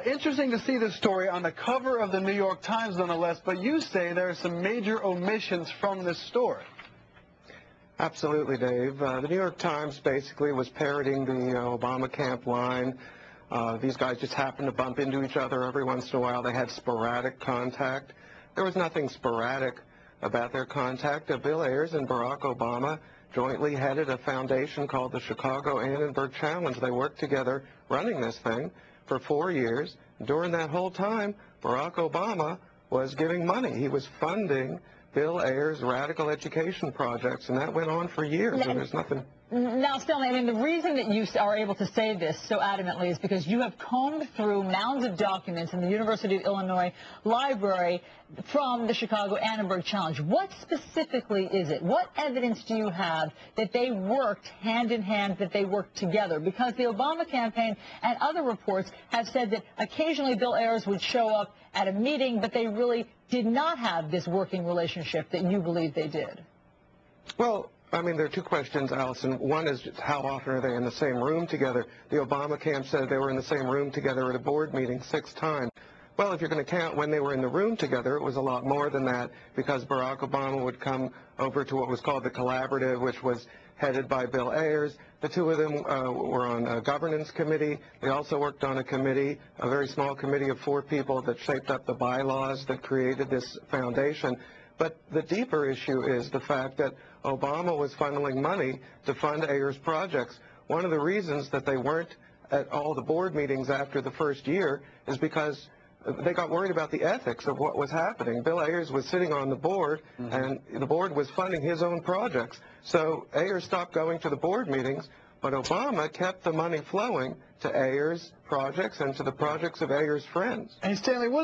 Interesting to see this story on the cover of the New York Times, nonetheless, but you say there are some major omissions from this story. Absolutely, Dave. The New York Times basically was parroting the Obama camp line. These guys just happened to bump into each other every once in a while. They had sporadic contact. There was nothing sporadic about their contact. Bill Ayers and Barack Obama jointly headed a foundation called the Chicago Annenberg Challenge. They worked together running this thing for 4 years. During that whole time, Barack Obama was giving money. He was funding Bill Ayers' radical education projects, and that went on for years, and there's nothing. Now, Stanley, I mean, the reason that you are able to say this so adamantly is because you have combed through mounds of documents in the University of Illinois library from the Chicago Annenberg Challenge. What specifically is it? What evidence do you have that they worked hand in hand, that they worked together? Because the Obama campaign and other reports have said that occasionally Bill Ayers would show up at a meeting, but they really did not have this working relationship that you believe they did. Well, I mean, there are two questions, Allison. One is just how often are they in the same room together? The Obama camp said they were in the same room together at a board meeting 6 times. Well, if you're going to count when they were in the room together, it was a lot more than that, because Barack Obama would come over to what was called the Collaborative, which was headed by Bill Ayers. The two of them were on a governance committee. They also worked on a committee, a very small committee of 4 people that shaped up the bylaws that created this foundation. But the deeper issue is the fact that Obama was funneling money to fund Ayers' projects. One of the reasons that they weren't at all the board meetings after the first year is because they got worried about the ethics of what was happening. Bill Ayers was sitting on the board, and the board was funding his own projects. So Ayers stopped going to the board meetings, but Obama kept the money flowing to Ayers' projects and to the projects of Ayers' friends. And Stanley, what